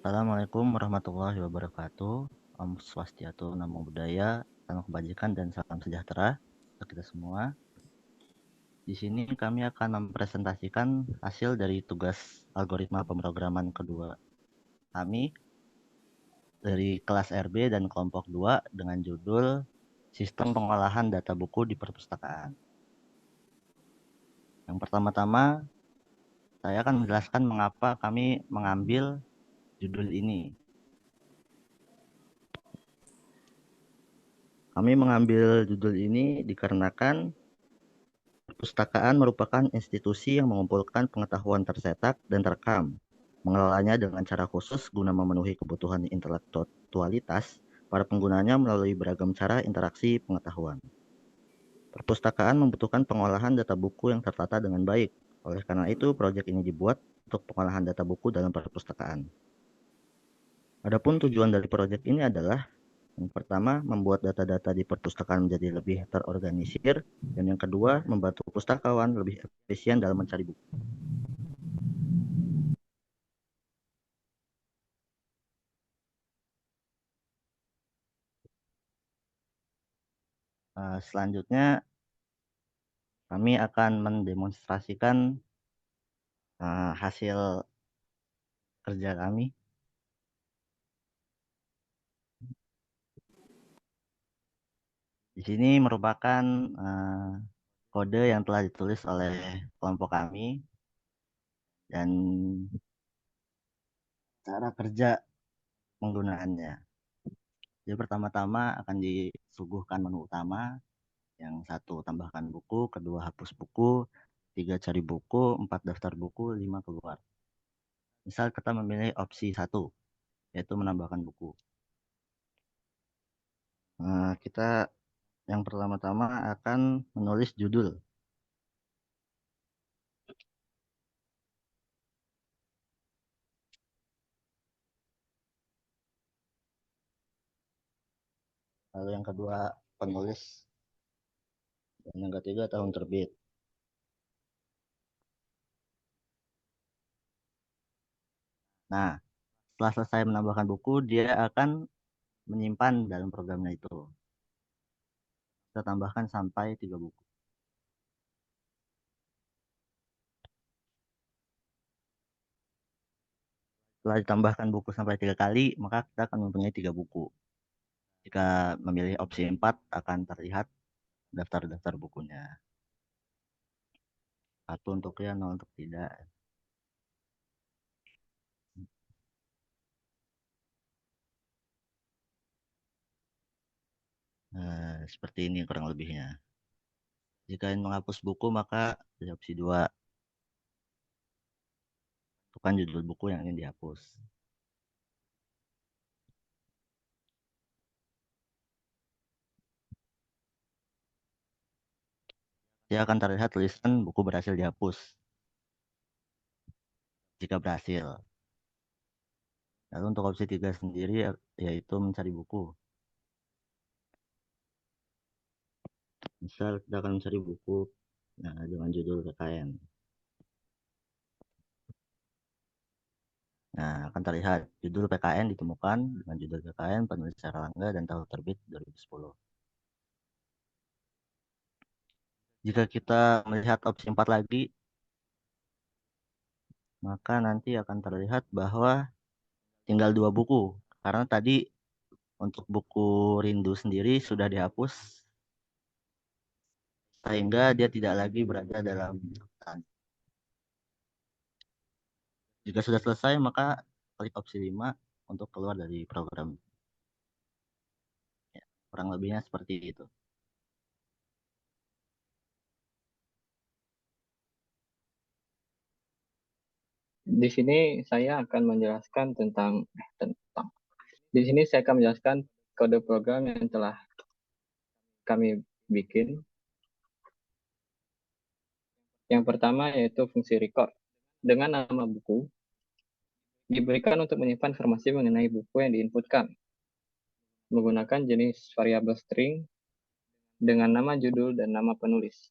Assalamualaikum warahmatullahi wabarakatuh. Om Swastiastu, Namo Buddhaya, salam kebajikan dan salam sejahtera untuk kita semua. Di sini kami akan mempresentasikan hasil dari tugas algoritma pemrograman kedua kami dari kelas RB dan kelompok 2 dengan judul Sistem Pengolahan Data Buku di Perpustakaan. Yang pertama-tama, saya akan menjelaskan mengapa kami mengambil judul ini. Kami mengambil judul ini dikarenakan perpustakaan merupakan institusi yang mengumpulkan pengetahuan tercetak dan terekam, mengelolanya dengan cara khusus guna memenuhi kebutuhan intelektualitas para penggunanya melalui beragam cara interaksi pengetahuan. Perpustakaan membutuhkan pengolahan data buku yang tertata dengan baik. Oleh karena itu, proyek ini dibuat untuk pengolahan data buku dalam perpustakaan. Adapun tujuan dari proyek ini adalah yang pertama, membuat data-data di perpustakaan menjadi lebih terorganisir, dan yang kedua, membantu pustakawan lebih efisien dalam mencari buku. Selanjutnya, kami akan mendemonstrasikan hasil kerja kami. Di sini merupakan kode yang telah ditulis oleh kelompok kami dan cara kerja penggunaannya. Jadi pertama-tama akan disuguhkan menu utama, yang satu tambahkan buku, kedua hapus buku, tiga cari buku, empat daftar buku, lima keluar. Misal kita memilih opsi satu, yaitu menambahkan buku. Kita yang pertama-tama akan menulis judul. Lalu yang kedua penulis. Dan yang ketiga tahun terbit. Nah, setelah selesai menambahkan buku, dia akan menyimpan dalam programnya itu. Kita tambahkan sampai 3 buku. Setelah ditambahkan buku sampai 3 kali, maka kita akan mempunyai 3 buku. Jika memilih opsi 4, akan terlihat daftar-daftar bukunya. 1 untuk ya, 0 untuk tidak. Seperti ini kurang lebihnya. Jika ingin menghapus buku, maka pilih opsi 2. Tentukan judul buku yang ingin dihapus. Dia akan terlihat tulisan buku berhasil dihapus. Jika berhasil. Lalu untuk opsi 3 sendiri, yaitu mencari buku. Misal kita akan mencari buku dengan judul PKN. Nah, akan terlihat judul PKN ditemukan dengan judul PKN, penulis Erlangga, dan tahun terbit 2010. Jika kita melihat opsi 4 lagi, maka nanti akan terlihat bahwa tinggal 2 buku. Karena tadi untuk buku Rindu sendiri sudah dihapus, sehingga dia tidak lagi berada dalam daftar. Jika sudah selesai, maka klik opsi 5 untuk keluar dari program. Ya, kurang lebihnya seperti itu. Di sini saya akan menjelaskan tentang di sini saya akan menjelaskan kode program yang telah kami bikin. Yang pertama yaitu fungsi record. Dengan nama buku diberikan untuk menyimpan informasi mengenai buku yang diinputkan menggunakan jenis variabel string dengan nama judul dan nama penulis.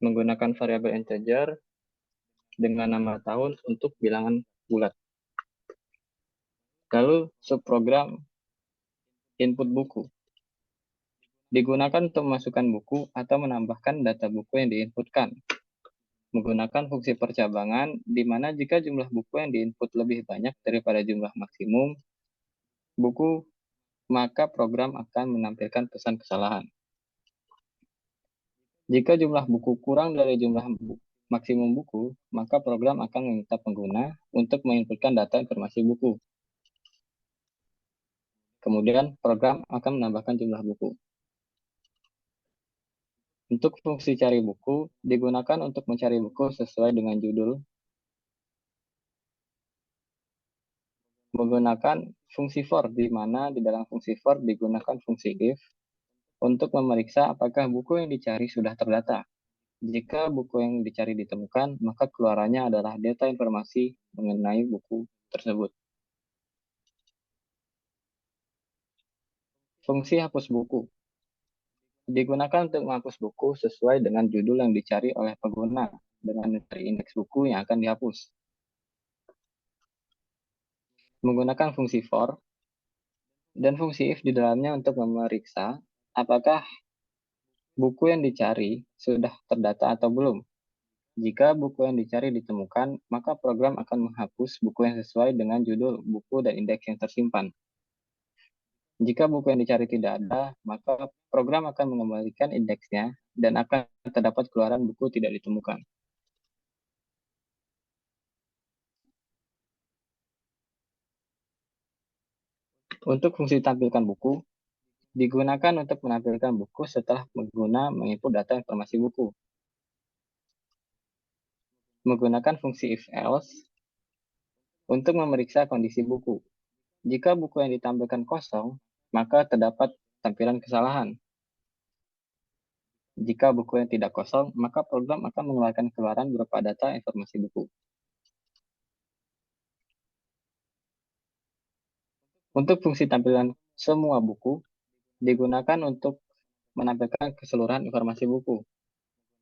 Menggunakan variabel integer dengan nama tahun untuk bilangan bulat. Lalu subprogram input buku digunakan untuk memasukkan buku atau menambahkan data buku yang diinputkan. Menggunakan fungsi percabangan, di mana jika jumlah buku yang diinput lebih banyak daripada jumlah maksimum buku, maka program akan menampilkan pesan kesalahan. Jika jumlah buku kurang dari jumlah maksimum buku, maka program akan meminta pengguna untuk menginputkan data informasi buku. Kemudian program akan menambahkan jumlah buku. Untuk fungsi cari buku, digunakan untuk mencari buku sesuai dengan judul. Menggunakan fungsi for, di mana di dalam fungsi for digunakan fungsi if untuk memeriksa apakah buku yang dicari sudah terdata. Jika buku yang dicari ditemukan, maka keluarannya adalah data informasi mengenai buku tersebut. Fungsi hapus buku digunakan untuk menghapus buku sesuai dengan judul yang dicari oleh pengguna dengan indeks buku yang akan dihapus. Menggunakan fungsi for dan fungsi if di dalamnya untuk memeriksa apakah buku yang dicari sudah terdata atau belum. Jika buku yang dicari ditemukan, maka program akan menghapus buku yang sesuai dengan judul buku dan indeks yang tersimpan. Jika buku yang dicari tidak ada, maka program akan mengembalikan indeksnya dan akan terdapat keluaran buku tidak ditemukan. Untuk fungsi tampilkan buku, digunakan untuk menampilkan buku setelah pengguna menginput data informasi buku. Menggunakan fungsi if-else untuk memeriksa kondisi buku. Jika buku yang ditampilkan kosong, maka terdapat tampilan kesalahan. Jika buku yang tidak kosong, maka program akan mengeluarkan keluaran berupa data informasi buku. Untuk fungsi tampilan semua buku, digunakan untuk menampilkan keseluruhan informasi buku.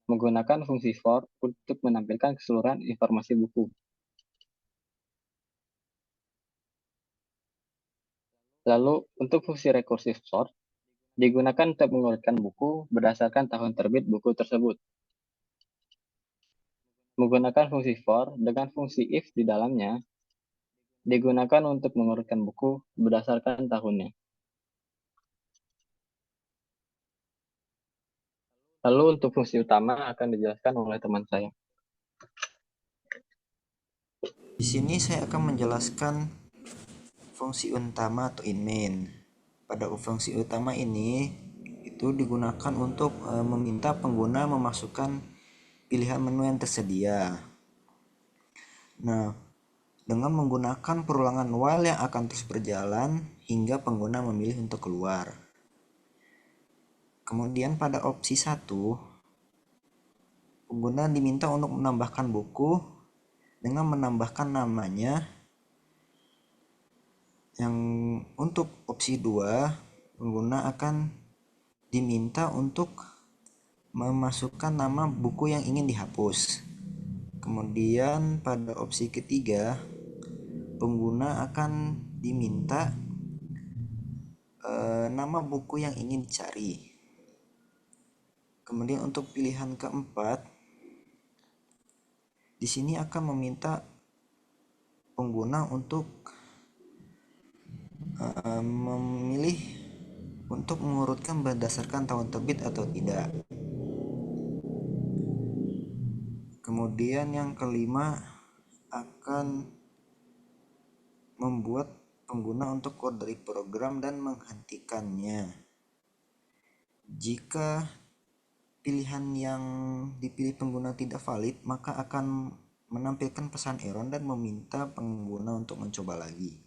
Menggunakan fungsi for untuk menampilkan keseluruhan informasi buku. Lalu, untuk fungsi recursive sort, digunakan untuk mengurutkan buku berdasarkan tahun terbit buku tersebut. Menggunakan fungsi for dengan fungsi if di dalamnya, digunakan untuk mengurutkan buku berdasarkan tahunnya. Lalu untuk fungsi utama akan dijelaskan oleh teman saya. Di sini saya akan menjelaskan fungsi utama atau inmain. Pada fungsi utama ini itu digunakan untuk meminta pengguna memasukkan pilihan menu yang tersedia. Nah, dengan menggunakan perulangan while yang akan terus berjalan hingga pengguna memilih untuk keluar. Kemudian pada opsi 1, pengguna diminta untuk menambahkan buku dengan menambahkan namanya. Yang untuk opsi 2, pengguna akan diminta untuk memasukkan nama buku yang ingin dihapus. Kemudian pada opsi ketiga, pengguna akan diminta nama buku yang ingin dicari. Kemudian untuk pilihan keempat, di sini akan meminta pengguna untuk memilih untuk mengurutkan berdasarkan tahun terbit atau tidak. Kemudian yang kelima akan membuat pengguna untuk keluar dari program dan menghentikannya. Jika pilihan yang dipilih pengguna tidak valid, maka akan menampilkan pesan error dan meminta pengguna untuk mencoba lagi.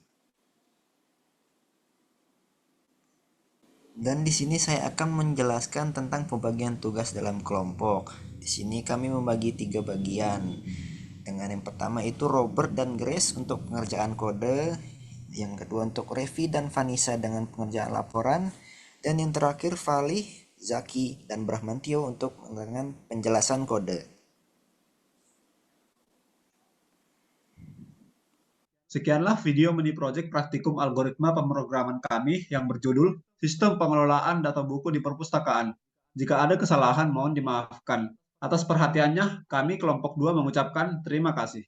Dan di sini saya akan menjelaskan tentang pembagian tugas dalam kelompok. Di sini kami membagi 3 bagian. Dengan yang pertama itu Robert dan Grace untuk pengerjaan kode, yang kedua untuk Revi dan Vanessa dengan pengerjaan laporan, dan yang terakhir Valih, Zaki, dan Brahmantio untuk dengan penjelasan kode. Sekianlah video mini project praktikum algoritma pemrograman kami yang berjudul Sistem Pengelolaan Data Buku di Perpustakaan. Jika ada kesalahan, mohon dimaafkan. Atas perhatiannya, kami kelompok 2 mengucapkan terima kasih.